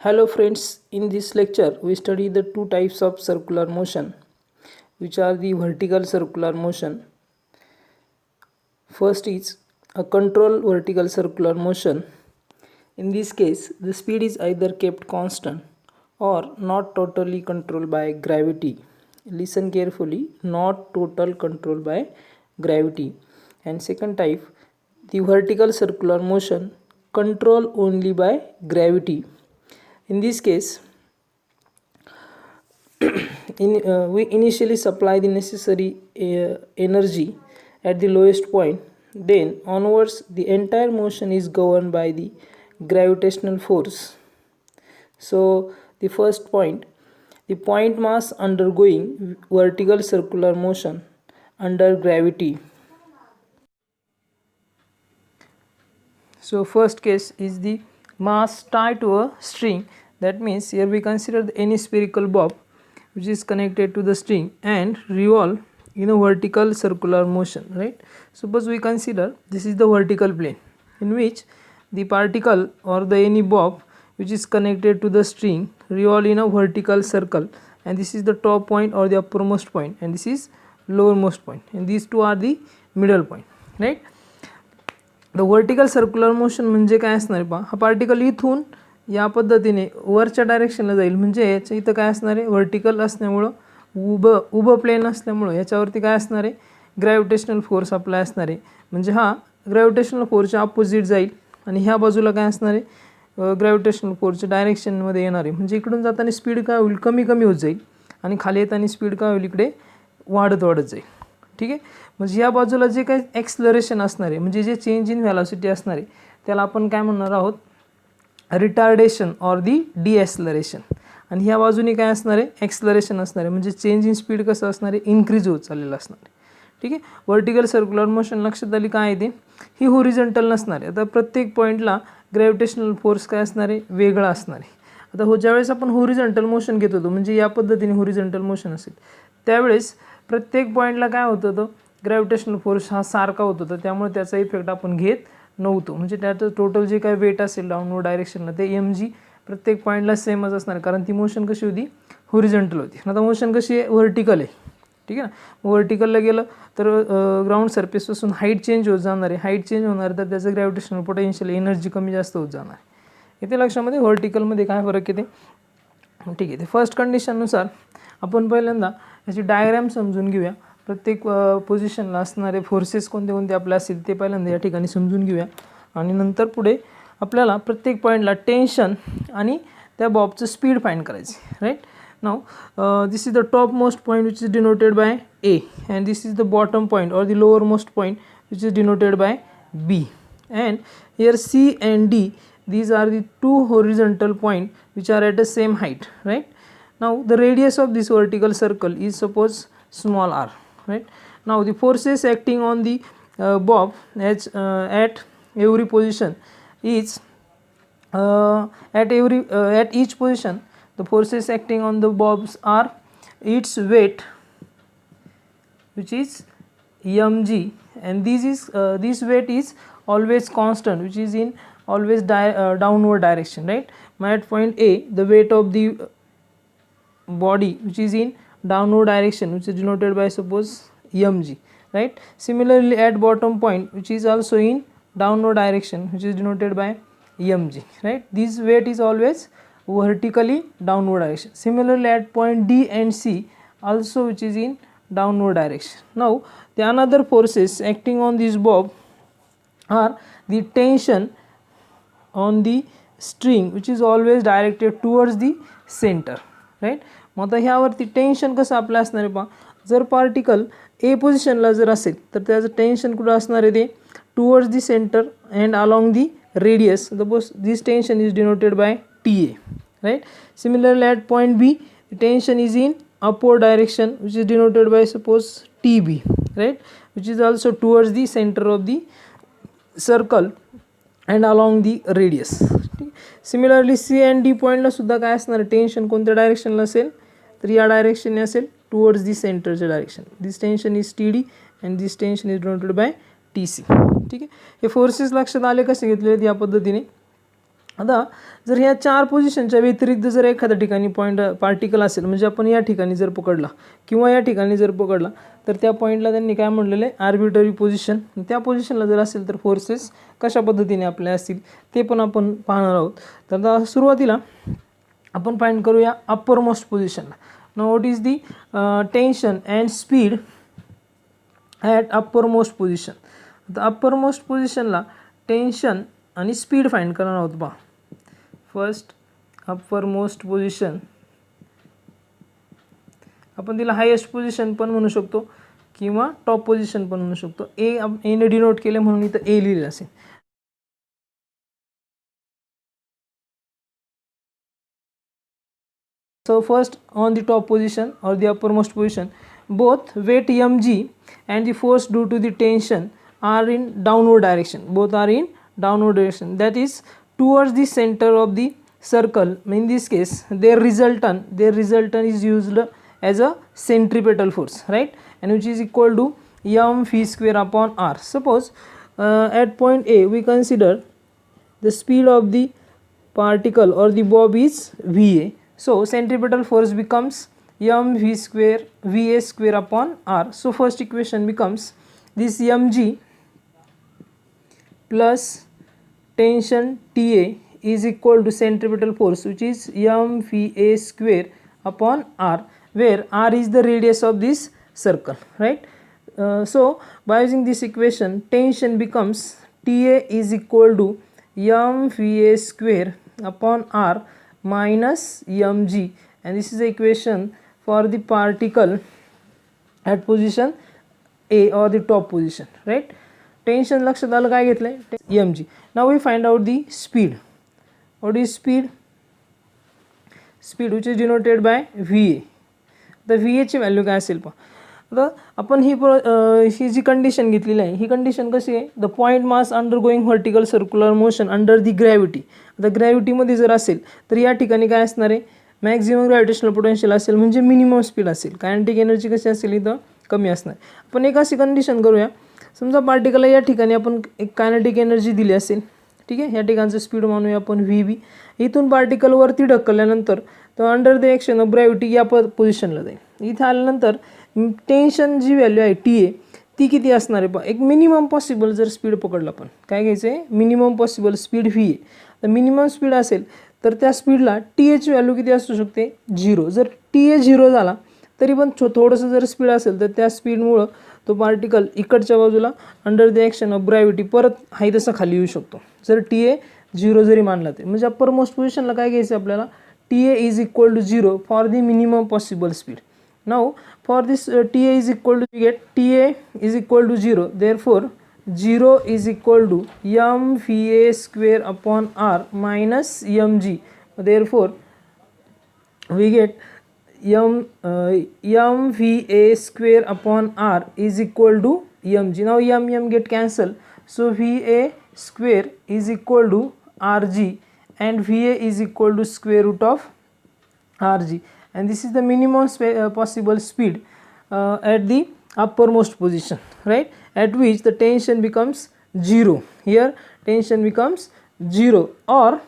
Hello friends, in this lecture we study the two types of circular motion, which are the vertical circular motion. First is a control vertical circular motion. In this case, the speed is either kept constant or not totally controlled by gravity. Listen carefully, not total control by gravity. And second type, the vertical circular motion, control only by gravity. In this case, we initially supply the necessary energy at the lowest point, then onwards the entire motion is governed by the gravitational force. So the first point, the point mass undergoing vertical circular motion under gravity. So first case is the mass tied to a string. That means here we consider any spherical bob which is connected to the string and revolve in a vertical circular motion, right? Suppose we consider this is the vertical plane in which the particle or the any bob which is connected to the string revolve in a vertical circle, and this is the top point or the uppermost point and this is lowermost point, and these two are the middle point, right? The vertical circular motion म्हणजे काय असणार आहे पहा, हा particle इथून या पद्धतीने वरच्या डायरेक्शनला जाईल, म्हणजे याच्या इथं काय असणार आहे, व्हर्टिकल असल्यामुळं उभं प्लेन असल्यामुळं याच्यावरती काय असणार आहे, ग्रॅव्हिटेशनल फोर्स अप्लाय असणार आहे, म्हणजे हा ग्रॅव्हिटेशनल फोर्सच्या अपोजिट जाईल आणि ह्या बाजूला काय असणार आहे, ग्रॅव्हिटेशनल फोर्सच्या डायरेक्शनमध्ये येणार आहे, म्हणजे इकडून जाताना स्पीड काय होईल, कमी कमी होत जाईल आणि खाली येताना स्पीड काय होईल, इकडे वाढत जाईल. ठीक आहे, म्हणजे या बाजूला जे काही एक्सलरेशन असणार आहे, म्हणजे जे चेंज इन व्हेलॉसिटी असणार आहे त्याला आपण काय म्हणणार आहोत, रिटार्डेशन ऑर दी डिएक्सलरेशन, आणि ह्या बाजूने काय असणार आहे, एक्सलरेशन असणार आहे, म्हणजे चेंज इन स्पीड कसं असणार आहे, इन्क्रीज होत चाललेलं असणार आहे. ठीक आहे, वर्टिकल सर्क्युलर मोशन लक्षात आली काय आहे ते, ही होरिझॉन्टल नसणार आहे. आता प्रत्येक पॉईंटला ग्रॅव्हिटेशनल फोर्स काय असणार आहे, वेगळा असणार आहे. आता ज्यावेळेस आपण होरिझॉन्टल मोशन घेत होतो, म्हणजे या पद्धतीने होरिझॉन्टल मोशन असेल त्यावेळेस प्रत्येक पॉईंटला काय होत होतं, ग्रॅव्हिटेशनल फोर्स हा सारखा होत होता, त्यामुळे त्याचा इफेक्ट आपण घेत नव्हतो. म्हणजे त्याचं टोटल जे काही वेट असेल डाऊनवर्ड डायरेक्शनला ते mg प्रत्येक पॉईंटला सेमच असणार, कारण ती मोशन कशी होती, होरिझॉन्टल होती. आता मोशन कशी आहे, व्हर्टिकल आहे. ठीक आहे ना, व्हर्टिकलला गेलं तर ग्राउंड सरफेसपासून हाईट चेंज होत जाणार आहे, हाईट चेंज होणार तर त्याचं ग्रॅव्हिटेशनल पोटेन्शियल एनर्जी कमी जास्त होत जाणार आहे. इथे लक्षामध्ये व्हर्टिकलमध्ये काय फरक येते. ठीक आहे, ते फर्स्ट कंडिशननुसार आपण पहिल्यांदा याची डायग्राम समजून घेऊया. प्रत्येक पोझिशनला असणारे फोर्सेस कोणते कोणते आपले असतील ते पहिल्यांदा या ठिकाणी समजून घेऊया, आणि नंतर पुढे आपल्याला प्रत्येक पॉईंटला टेन्शन आणि त्या बॉबचं स्पीड फाइंड करायची. Right, now this is the top most point which is denoted by A, and this is the bottom point or the lower most point which is denoted by B, and here C and D, these are the two horizontal point which are at the same height. Right, now the radius of this vertical circle is suppose small r. Right, now the forces acting on the bob at every position is at each position the forces acting on the bobs are its weight which is mg, and this weight is always constant, which is in always downward direction. Right, at point A the weight of the body which is in downward direction, which is denoted by suppose mg. Right, similarly at bottom point which is also in downward direction, which is denoted by mg. Right, this weight is always vertically downward direction. Similarly at point D and C also which is in downward direction. Now the another forces acting on this bob are the tension on the string which is always directed towards the center. Right, मग आता ह्यावरती tension कसं आपलं असणार आहे पहा, जर particle A पोझिशनला जर असेल तर त्याचं टेन्शन कुठं असणार आहे, ते towards the centre and along the radius. Suppose this tension is denoted by T A. Right, similarly at point B tension is in upward direction which is denoted by suppose T B. Right, which is also towards the centre of the circle and along the radius. ठीक, similarly C and D पॉईंटला सुद्धा काय असणार, tension कोणत्या डायरेक्शनला असेल तर या डायरेक्शनने असेल, टुवर्ड्स दी सेंटरच्या direction. This tension is T D and this tension is denoted by T C. ठीक आहे, हे फोर्सेस लक्षात आले कसे घेतले आहेत या पद्धतीने. आता जर ह्या 4 पोझिशनच्या व्यतिरिक्त जर एखाद्या ठिकाणी पार्टिकल असेल, म्हणजे आपण या ठिकाणी जर पकडला किंवा या ठिकाणी जर पकडला, तर त्या पॉईंटला त्यांनी काय म्हटलेलं आहे, आर्बिट्ररी पोझिशन. त्या पोझिशनला जर असेल तर फोर्सेस कशा पद्धतीने आपल्या असतील ते पण आपण पाहणार आहोत. तर आता सुरुवातीला आपण फाइंड करूया अप्पर मोस्ट पोझिशनला. Now what is the tension and speed at upper most position. आता अप्पर मोस्ट पोझिशनला टेन्शन आणि स्पीड फाइंड करणार आहोत. पहा, फर्स्ट अप्पर मोस्ट पोझिशन, आपण तिला हायेस्ट पोझिशन पण म्हणू शकतो किंवा टॉप पोझिशन पण म्हणू शकतो. एने डिनोट केले म्हणून इथं ए लिहिलेलं असेल. So first on the top position or the uppermost position, both weight mg and the force due to the tension are in downward direction. Both are in downward direction. That is towards the center of the circle. In this case, their resultant is used as a centripetal force, right? And which is equal to m v square upon r. Suppose at point A we consider the speed of the particle or the bob is va. So centripetal force becomes mv square va square upon r. So first equation becomes this mg plus tension Ta is equal to centripetal force, which is mva square upon r, where r is the radius of this circle, right? So by using this equation, tension becomes Ta is equal to mva square upon r minus mg, and this is the equation for the particle at position A or the top position, right? Tension लक्षात आलं काय घेतलंय, mg. Now we find out the speed. What is speed? Speed which is denoted by va. The va ची value काय असेल पहा. आता आपण ही जी कंडिशन घेतलेली आहे, ही कंडिशन कशी आहे, the point mass under going vertical circular motion under the gravity. आता ग्रॅव्हिटीमध्ये जर असेल तर या ठिकाणी काय असणार आहे, मॅक्झिमम ग्रॅव्हिटेशनल पोटेन्शियल असेल, म्हणजे मिनिमम स्पीड असेल. कायनेटिक एनर्जी कशी असेल, इथं कमी असणार. आपण एक अशी कंडिशन करूया, समजा पार्टिकलला या ठिकाणी आपण एक कायनेटिक एनर्जी दिली असेल, ठीक आहे. या ठिकाणचं स्पीड मानूया आपण व्ही बी. इथून पार्टिकल वरती ढकलल्यानंतर तो under the action of gravity या पोझिशनला जाईल. इथं आल्यानंतर टेन्शन जी व्हॅल्यू आहे टी ए, ती किती असणार आहे पहा. एक मिनिमम पॉसिबल जर स्पीड पकडलं आपण, काय घ्यायचं आहे, minimum possible speed V A. तर मिनिमम स्पीड असेल तर त्या स्पीडला टी एची व्हॅल्यू किती असू शकते, 0. जर टी ए 0 झाला तरी पण थोडंसं जर स्पीड असेल तर त्या स्पीडमुळं तो पार्टिकल इकडच्या बाजूला under the action of gravity परत हाय तसा खाली येऊ शकतो, जर टी ए 0 जरी मानला ते. म्हणजे अप्पर मोस्ट पोझिशनला काय घ्यायचं आपल्याला, T A is equal to 0 for the minimum possible speed. Now for this Ta is equal to, we get Ta is equal to 0, therefore 0 is equal to mva square upon r minus mg. Therefore we get mva square upon r is equal to mg. Now m get cancelled, so va square is equal to rg and va is equal to square root of rg, and this is the minimum possible speed at the uppermost position, right, at which the tension becomes 0. Here tension becomes 0, or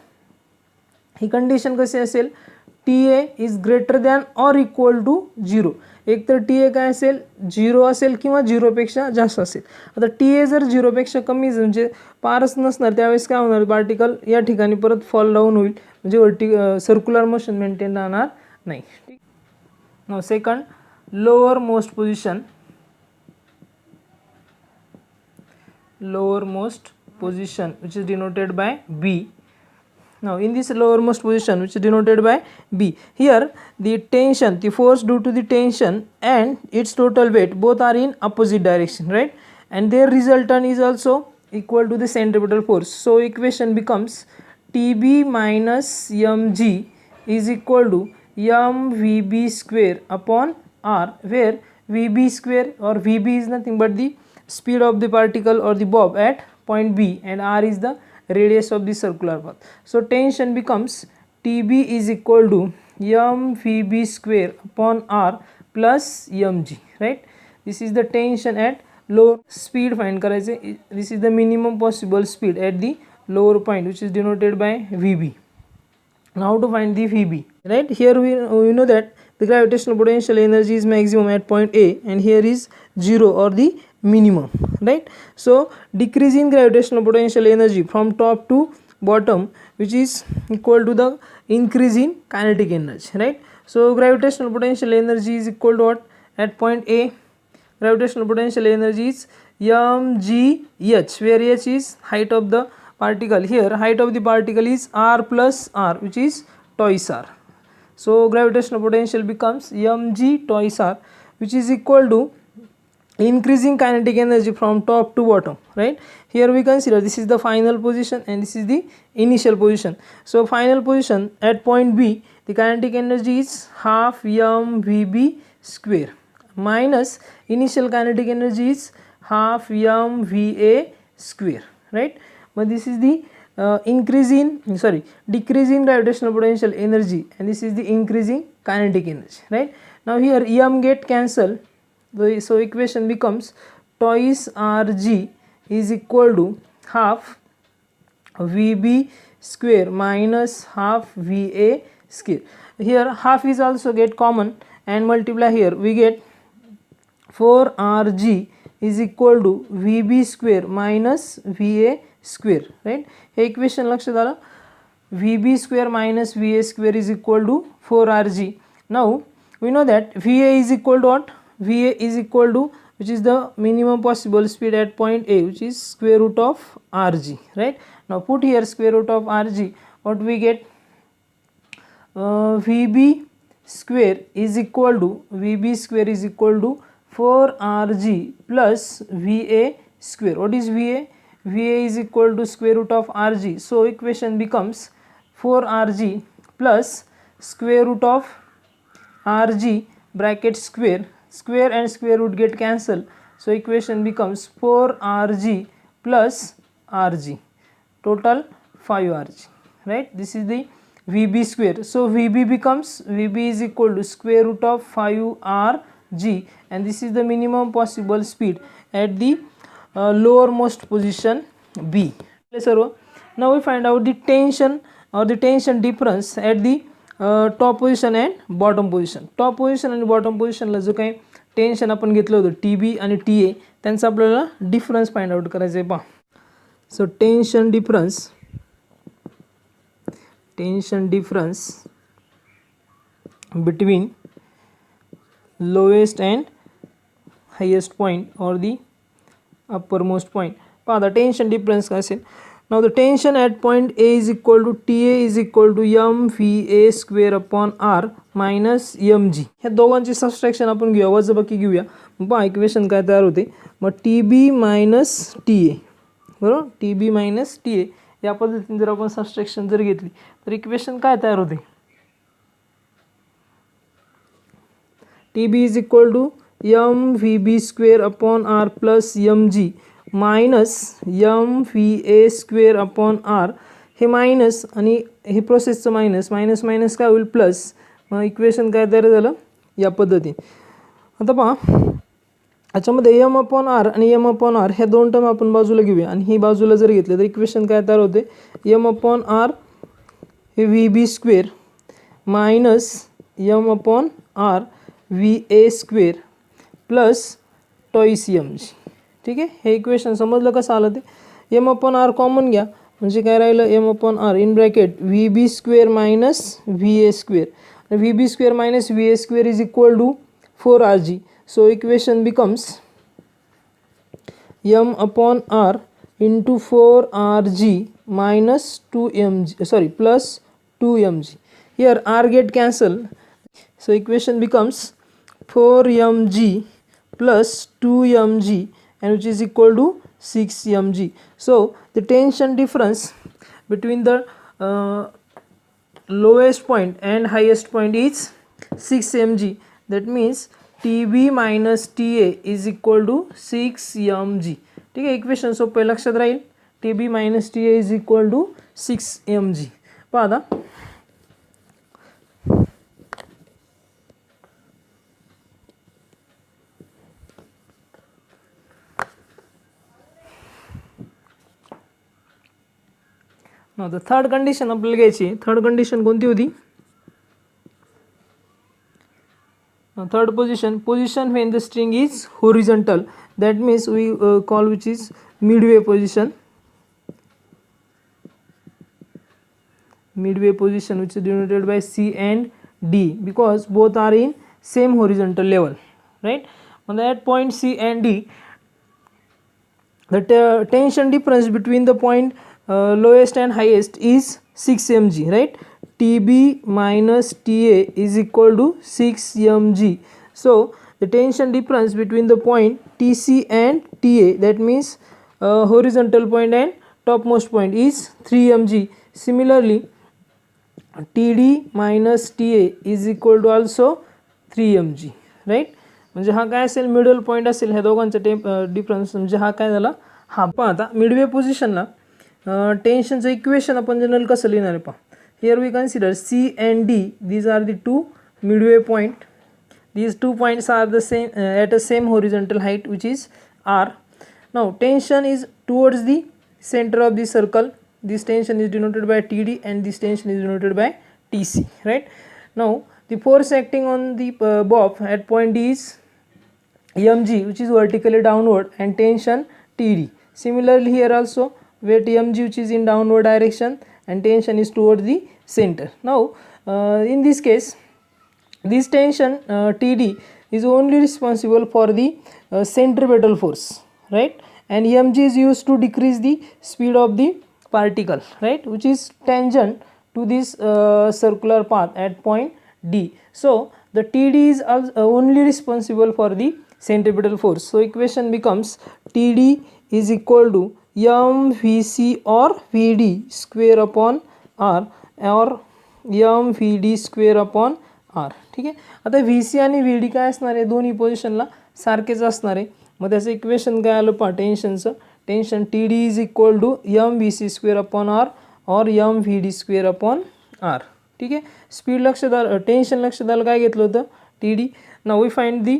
he condition कशी असेल, TA is greater than or equal to 0. एक तर TA काय असेल, 0 असेल किंवा 0 पेक्षा जास्त असेल. आता TA जर 0 पेक्षा कमी म्हणजे पारच नसणार, त्यावेळेस काय होणार, पार्टिकल या ठिकाणी परत फॉल डाऊन होईल, म्हणजे सर्क्युलर मोशन मेंटेन राहणार नाही. Now second, lower most position which is denoted by B. Now in this lowermost position which is denoted by B, here the tension, the force due to the tension and its total weight both are in opposite direction, right, and their resultant is also equal to the centripetal force. So equation becomes TB minus mg is equal to mvb square upon r, where vb square or vb is nothing but the speed of the particle or the bob at point B, and r is the radius of the circular path. So tension becomes TB is equal to mvb square upon r plus mg, right. This is the tension at low speed find करायचे. This is the minimum possible speed at the lower point, which is denoted by Vb. Now to find the Vb, right? Here we know that the gravitational potential energy is maximum at point A, and here is 0 or the minimum, right? So decreasing gravitational potential energy from top to bottom, which is equal to the increase in kinetic energy, right? So gravitational potential energy is equal to what? At point A, gravitational potential energy is mgh, where h is height of the particle. Here height of the particle is r plus r, which is twice r. So gravitational potential becomes mg twice r, which is equal to increasing kinetic energy from top to bottom, right? Here we consider this is the final position and this is the initial position. So final position at point B, the kinetic energy is half mvb square minus initial kinetic energy is half mva square, right? But this is the decreasing gravitational potential energy, and this is the increasing kinetic energy, right? Now here m get cancelled, so equation becomes twice rg is equal to half vb square minus half va square. Here half is also get common and multiply, here we get 4rg is equal to vb square minus va square, right? हे equation लक्षात आलं, vb square minus va square is equal to 4rg. Now we know that va is equal to what? Va is equal to, which is the minimum possible speed at point A, which is square root of rg, right? Now put here square root of rg, what we get? vb square is equal to 4rg plus va square. What is va? Va is equal to square root of rg, so equation becomes 4rg plus square root of rg bracket square and square root get cancelled, so equation becomes 4rg plus rg, total 5rg, right? This is the vb square. So vb is equal to square root of 5rg, and this is the minimum possible speed at the lowermost position B. Now we find out the tension or the tension difference at the top position and bottom position. Top position and bottom position ला जो काही tension आपण घेतलं होतं TB आणि TA, त्यांचा आपल्याला difference find out करायचा आहे पहा. So tension difference between lowest and highest point or the uppermost point. Pah, the tension difference काय असेल? Now the tension at point A is equal to TA is equal to mVA square upon R minus mg. ह्या दोघांची subtraction आपण घेऊया, वजाबाकी घेऊया. मग पहा इक्वेशन काय तयार होते? मग TB minus TA, बरोबर? TB minus TA या पद्धतीने जर आपण सबट्रॅक्शन जर घेतली तर इक्वेशन काय तयार होते? TB is equal to mVB square upon R plus mg minus mVA square upon R. हे मायनस आणि हे प्रोसेसचं मायनस काय होईल? प्लस. मग इक्वेशन काय तयार झालं या पद्धतीने. आता पहा याच्यामध्ये m अपॉन r आणि m अपॉन r ह्या दोन टर्म आपण बाजूला घेऊया आणि ही बाजूला जर घेतले तर इक्वेशन काय तयार होते? m अपॉन r हे vb square minus m upon r va square plus twice mg. ठीक आहे, हे इक्वेशन समजलं कसं आलं ते? m अपॉन r कॉमन घ्या म्हणजे काय राहिलं? m upon r in bracket vb square minus va square, vb square minus va square is equal to 4rg. So equation becomes m upon r into 4rg minus 2mg, plus 2mg. Here r get cancelled, so equation becomes 4mg plus 2mg, and which is equal to 6mg. So the tension difference between the lowest point and highest point is 6mg. That means TB minus TA is equal to 6mg. ठीक आहे, equation सोपं लक्षात राहील. TB minus TA is equal to 6mg. पहा आता now the third condition आपल्याला घ्यायची. Third condition कोणती होती? Third position when the string is horizontal, that means we call which is midway position. Midway position which is denoted by C and D because both are in same horizontal level, right? On that point C and D, the tension difference between the point lowest and highest is 6 mg, right? TB minus TA is equal to 6 mg. So the tension difference between the point TC and TA, that means horizontal point and topmost point, is 3 mg. Similarly TD minus TA is equal to also 3 mg, right? म्हणजे हा काय असेल, middle point असेल ह्या दोघांचा difference. म्हणजे हा काय झाला, हा. पण आता मिडवे पोझिशनला टेन्शनचं इक्वेशन आपण जनरल कसं लिहिणार आहे पहा. Here we consider C and D, these are the two midway point. These 2 points are the same at a same horizontal height which is R. Now tension is towards the center of the circle. This tension is denoted by TD and this tension is denoted by TC, right? Now the force acting on the bob at point D is mg, which is vertically downward, and tension TD. Similarly here also weight mg which is in downward direction and tension is towards the center. Now in this case this tension TD is only responsible for the centripetal force, right? And mg is used to decrease the speed of the particle, right, which is tangent to this circular path at point D. So the TD is only responsible for the centripetal force. So equation becomes TD is equal to mvc or vd square upon r or mvd square upon r. ठीक आहे. आता VC आणि VD काय असणार आहे, दोन्ही पोझिशनला सारखेच असणार आहे. मग त्याचं इक्वेशन काय आलं पहा टेन्शनचं. Tension TD is equal to mvc square upon r or mvd square upon r. ठीक आहे. स्पीड लक्षात आलं, टेन्शन लक्षात आलं, काय घेतलं होतं TD. Now we find the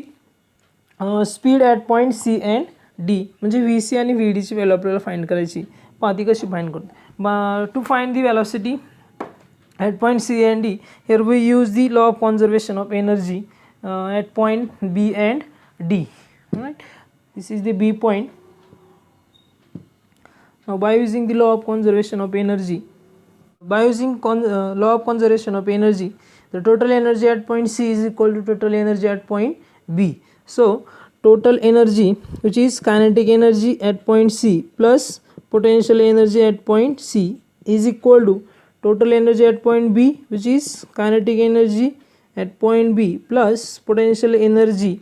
speed at point C and D. म्हणजे VC आणि VDची व्हॅल्यू आपल्याला फाइंड करायची. पहा ती कशी फाइंड करतो. To find the velocity at point C and D, here we use the law of conservation of energy at point B and D, right? This is the B point. Now by using the law of conservation of energy, law of conservation of energy, the total energy at point C is equal to total energy at point B. So total energy, which is kinetic energy at point C plus potential energy at point C, is equal to total energy at point B, which is kinetic energy at point B plus potential energy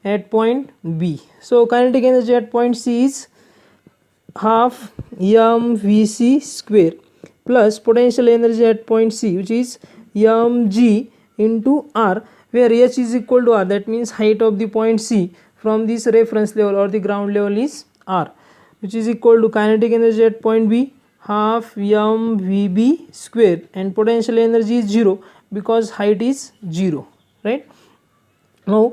at point B. So kinetic energy at point C is half mvc square plus potential energy at point C, which is mg into r, where h is equal to r, that means height of the point C from this reference level or the ground level is r, which is equal to kinetic energy at point B half mvb square, and potential energy is 0 because height is 0, right? Now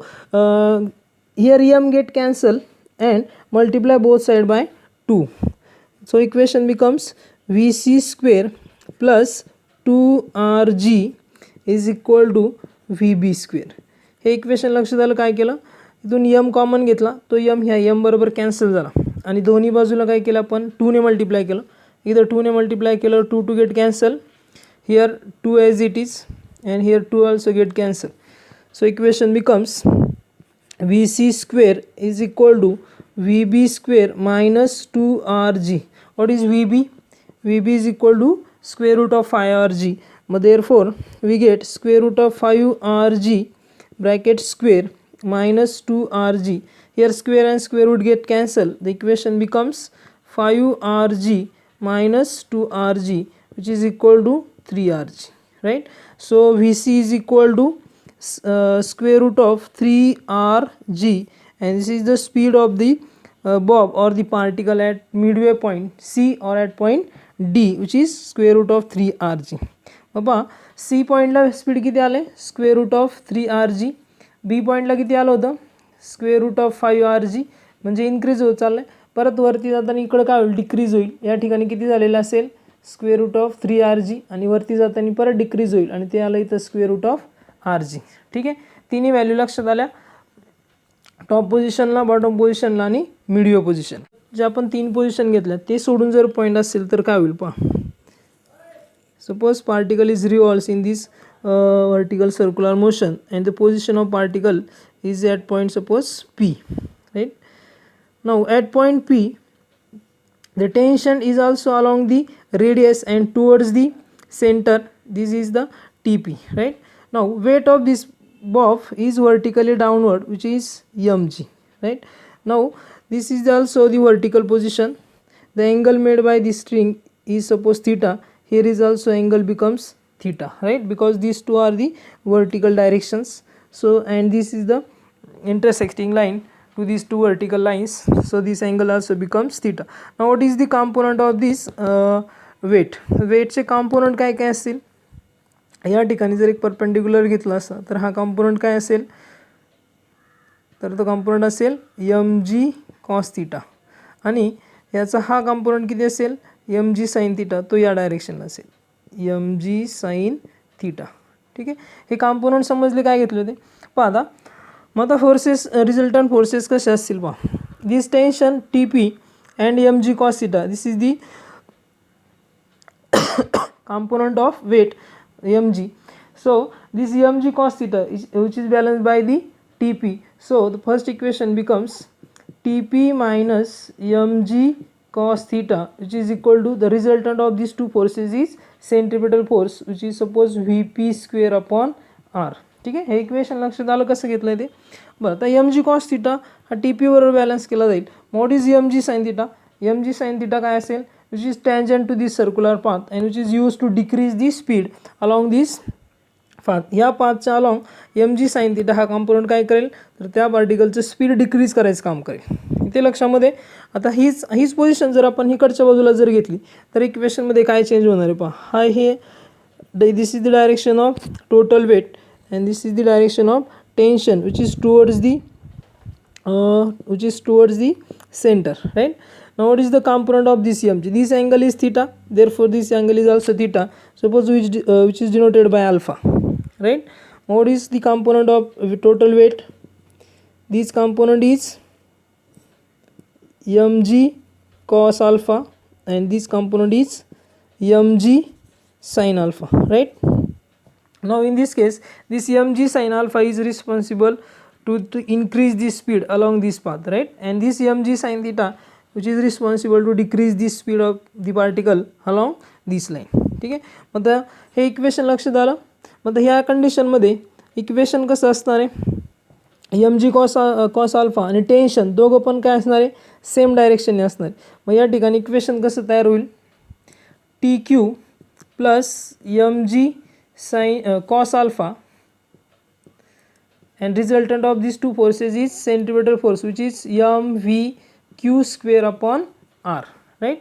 here m get cancel and multiply both side by 2. So equation becomes vc square plus 2rg is equal to vb square. हे equation लक्षात आलं. काय केलं, इथून m common घेतला, तो m ह्या m बरोबर कॅन्सल झाला आणि दोन्ही बाजूला काय केलं आपण 2 ने मल्टिप्लाय केलं. Either 2 ने multiply केलं, 2 to get cancel, here 2 as it is and here 2 also get cancel. So equation becomes vc square is equal to vb square minus 2rg. What is vb? Vb is equal to square root of 5rg. Therefore we get square root of 5rg bracket square minus 2rg. Here square and square root get cancel. The equation becomes 5rg minus 2rg, which is equal to 3rg, right? So vc is equal to square root of 3rg, and this is the speed of the bob or the particle at midway point C or at point D, which is square root of 3rg. बाबा C पॉईंटला speed किती आले, square root of 3rg. B पॉईंटला किती आलं होतं, square root of 5rg. म्हणजे increase होत चाललं आहे. परत वरती जाताना इकडं काय होईल, डिक्रीज होईल. या ठिकाणी किती झालेलं असेल, स्क्वेअर रूट ऑफ 3rg आणि वरती जाताना परत डिक्रीज होईल आणि ते आलं इथं स्क्वेअर रूट ऑफ rg. ठीक आहे, तिन्ही व्हॅल्यू लक्षात आल्या, टॉप पोझिशनला, बॉटम पोझिशनला आणि मिडिओ पोझिशन. जे आपण 3 पोझिशन घेतल्या ते सोडून जर पॉईंट असेल तर काय होईल पहा. Suppose particle is revolves in this vertical circular motion and the position of particle is at point suppose P, right? Now at point P the tension is also along the radius and towards the center. This is the TP, right? Now weight of this bob is vertically downward, which is mg, right? Now this is also the vertical position. The angle made by the string is suppose theta. Here is also angle becomes theta, right? Because these two are the vertical directions. So and this is the intersecting line to these two vertical lines. So this angle also becomes theta. Now what is the component of this weight? Weight चे component काय काय असतील. या ठिकाणी जर एक perpendicular घेतला असता तर हा component काय असेल, तर तो component असेल mg cos theta आणि याचा हा component किती असेल mg sin theta, तो या डायरेक्शनला असेल mg sin theta. ठीक आहे, हे कंपोनंट समजले काय घेतले होते पहा. आता मग आता फोर्सेस, रिझल्टंट फोर्सेस कसे असतील पहा. This tension TP and mg cos theta, this is the component of weight mg. So this mg cos theta which is balanced by the TP. So the first equation becomes TP minus mg cos theta, which is equal to the resultant of these two forces is centripetal force, which is suppose Vp square upon r. ठीक आहे, हे equation लक्षात आलं कसं घेतलं ते. बरं, आता mg cos theta हा TP बरोबर बॅलन्स केला जाईल. What is mg sin theta? mg sin theta काय असेल, which is tangent to this circular path and which is used to decrease the speed along this path. या पाथच्या along mg sin theta हा component काय करेल, तर त्या पार्टिकलचं speed decrease करायचं काम करेल. इथे लक्षामध्ये आता हीच पोझिशन जर आपण इकडच्या बाजूला जर घेतली तर इक्वेशनमध्ये काय चेंज होणार आहे पहा. हा हे this is the direction of total weight and this is the direction of tension which is towards the center, right? Now what is the component of this mg? This angle is theta, therefore this angle is also theta. Suppose which is denoted by alpha, right? What is the component of total weight? This component is mg cos alpha and this component is mg sin alpha, right? Now in this case this mg sin alpha is responsible to increase the speed along this path, right? And this mg sin theta which is responsible to decrease the speed of the particle along this line. ठीक आहे, मग हे equation लक्षात आलं. मग ह्या कंडिशनमध्ये equation कसं असणार आहे, mg cos alpha आणि टेन्शन दोघं पण काय असणार आहे, सेम डायरेक्शनने असणार आहे. मग या ठिकाणी इक्वेशन कसं तयार होईल, TQ plus mg sin cos alpha and resultant of these two forces is centripetal force which is mvq square upon r, right?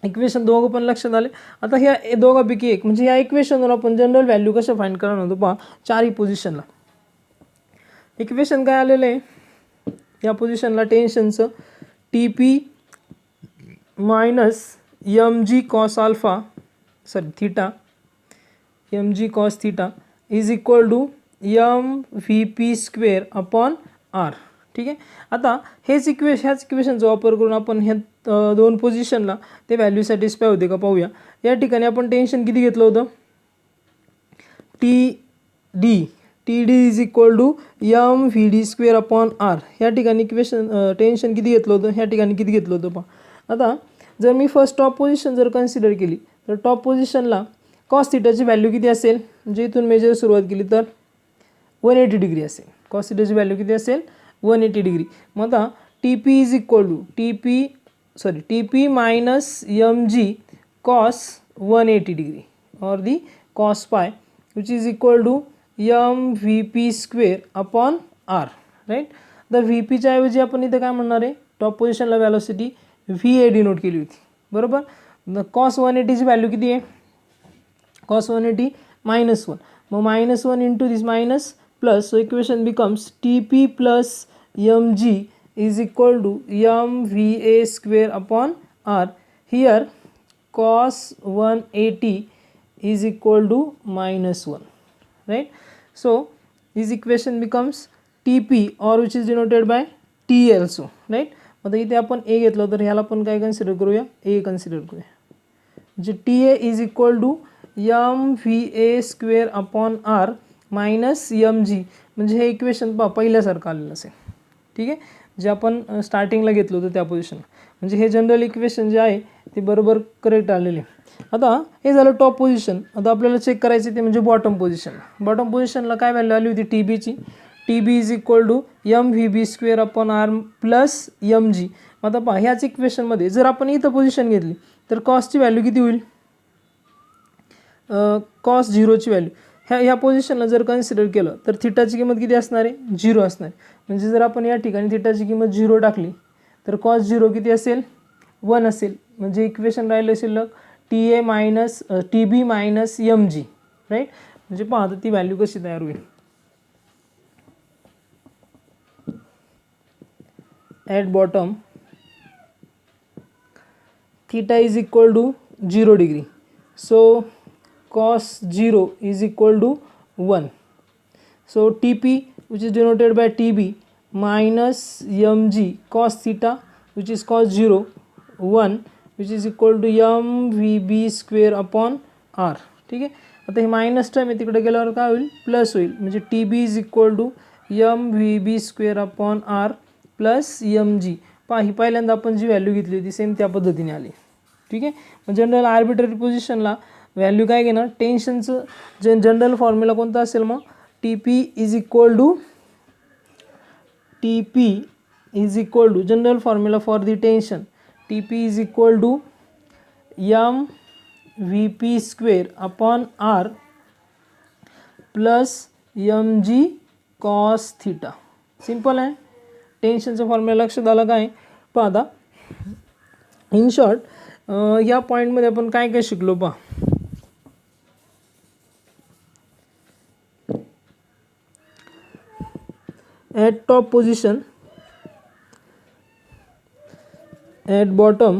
Equation दोघं पण लक्षात आले. आता ह्या दोघांपैकी एक म्हणजे या इक्वेशनवर आपण जनरल व्हॅल्यू कसं फाइंड करणार होतो पहा. चारही पोझिशनला इक्वेशन काय आलेलं आहे, या पोझिशनला टेन्शनचं TP minus mg cos alpha theta mg cos theta is equal to mvp square upon r. ठीक आहे, आता ह्याच इक्वेशनचा वापर करून आपण ह्या दोन पोझिशनला ते व्हॅल्यू सॅटिस्फाय होते का पाहूया. या ठिकाणी आपण टेन्शन किती घेतलं होतं, TD is equal to mvd square upon r. ह्या ठिकाणी इक्वेशन टेन्शन किती घेतलं होतं, ह्या ठिकाणी किती घेतलं होतं पहा. आता जर मी फर्स्ट टॉप पोझिशन जर कन्सिडर केली तर टॉप पोझिशनला कॉस थिटाची व्हॅल्यू किती असेल, म्हणजे इथून मेजर सुरुवात केली तर 180 डिग्री असेल. कॉस थिटाची व्हॅल्यू किती असेल, 180 डिग्री. मग आता TP is equal to TP minus mg cos 180 degree और the cos pi which is equal to mvp square upon r, right. तर VPच्या ऐवजी आपण इथे काय म्हणणार आहे, टॉप पोझिशनला व्हॅलोसिटी VA डिनोट केली होती, बरोबर. cos 180 ची व्हॅल्यू किती आहे, cos 180 -1. मग -1 into this minus plus, so equation becomes TP plus mg is equal to mva square upon r. Here cos 180 is equal to -1, right? So this equation becomes TP or which is denoted by T also, right? आता इथे आपण A घेतलं तर ह्याला आपण काय consider करूया, A consider करूया. म्हणजे TA is equal to MVA² upon R minus MG. म्हणजे हे इक्वेशन पहा पहिल्यासारखं आलेलं असेल, ठीक आहे, जे आपण स्टार्टिंगला घेतलं होतं त्या पोझिशनला. म्हणजे हे जनरल इक्वेशन जे आहे ते बरोबर करेक्ट आलेले. आता हे झालं टॉप पोझिशन. आता आपल्याला चेक करायचं ते म्हणजे बॉटम पोझिशनला. बॉटम पोझिशनला काय व्हॅल्यू आली होती TBची. TB is equal to MVB² upon R plus MG. आता पहा ह्याच इक्वेशनमध्ये जर आपण इथं पोझिशन घेतली तर कॉसची व्हॅल्यू किती होईल, कॉस 0ची व्हॅल्यू ह्या पोझिशनला जर कन्सिडर केलं तर थिटाची किंमत किती असणार आहे, 0 असणार. म्हणजे जर आपण या ठिकाणी थिटाची किंमत 0 टाकली तर कॉस 0 किती असेल, 1 असेल. म्हणजे इक्वेशन राहिलं शिल्लक TB मायनस MG, राईट. म्हणजे पहा ती व्हॅल्यू कशी तयार होईल. At bottom theta is equal to 0 degree. So cos 0 is equal to 1. So TP which is denoted by TB minus MG cos theta which is cos 0 1 which is equal to MVB² upon R. ठीक आहे. आता हे minus term आहे तिकडे गेल्यावर काय होईल, plus होईल. म्हणजे TB is equal to MVB² upon R plus MG. पहा ही पहिल्यांदा आपण जी व्हॅल्यू घेतली होती सेम त्या पद्धतीने आली, ठीक आहे. म्हणजे जनरल आर्बिट्ररी पोझिशनला व्हॅल्यू काय घेणार, टेन्शनचं जनरल फॉर्म्युला कोणता असेल मग TP is equal to general formula for the tension TP is equal to MVP² upon R plus MG cos theta. Simple आहे. टेन्शनचा फॉर्म्युला लक्षात आला काय. पहा आता इन शॉर्ट या पॉईंटमध्ये आपण काय काय शिकलो पहा. At top position, at bottom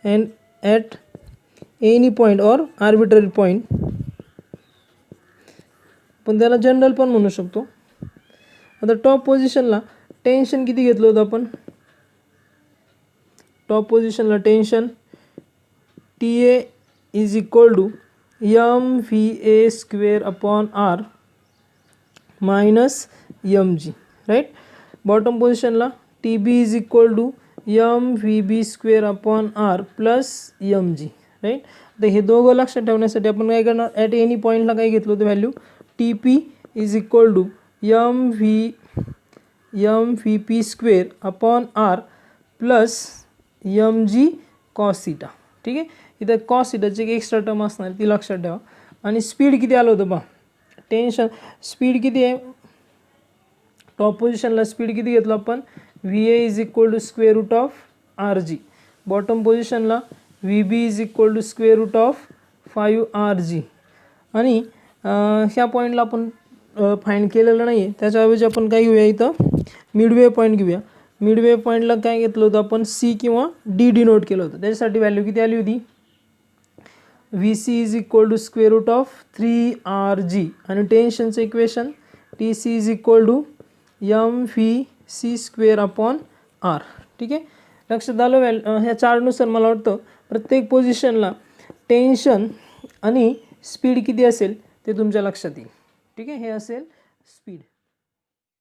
and at any point or arbitrary point, पण त्याला जनरल पण म्हणू शकतो. आता टॉप पोझिशनला टेन्शन किती घेतलं होतं आपण, टॉप पोझिशनला tension TA is equal to MVA² upon R minus MG, right. Bottom पोझिशनला TB is equal to MVB² upon R plus MG, right. आता हे दोघं लक्षात ठेवण्यासाठी आपण काय करणार, ॲट एनी पॉईंटला काय घेतलं होतं value TP is equal to MVP² upon R plus MG cos theta. ठीक आहे. इथं cos थीटाची एक एक्स्ट्रा टर्म असणार ती लक्षात ठेवा. आणि स्पीड किती आलं होतं पहा, टेन्शन स्पीड किती आहे, टॉप पोझिशनला स्पीड किती घेतलं आपण VA is equal to square root of RG. Bottom पोझिशनला VB is equal to square root of 5RG. आणि ह्या पॉईंटला आपण फाइंड केलेलं नाही आहे, त्याच्याऐवजी आपण काय घेऊया, इथं मिडवे पॉईंट घेऊया. मिडवे पॉईंटला काय घेतलं होतं आपण C किंवा D डिनोट केलं होतं. त्याच्यासाठी व्हॅल्यू किती आली होती, VC is equal to square root of 3RG. आणि टेन्शनचं equation TC is equal to MVC² upon R. ठीक आहे. लक्षात आलं. ह्या चार्टनुसार मला वाटतं प्रत्येक पोझिशनला टेन्शन आणि स्पीड किती असेल ते तुमच्या लक्षात येईल. ठीक आहे. हे असेल स्पीड.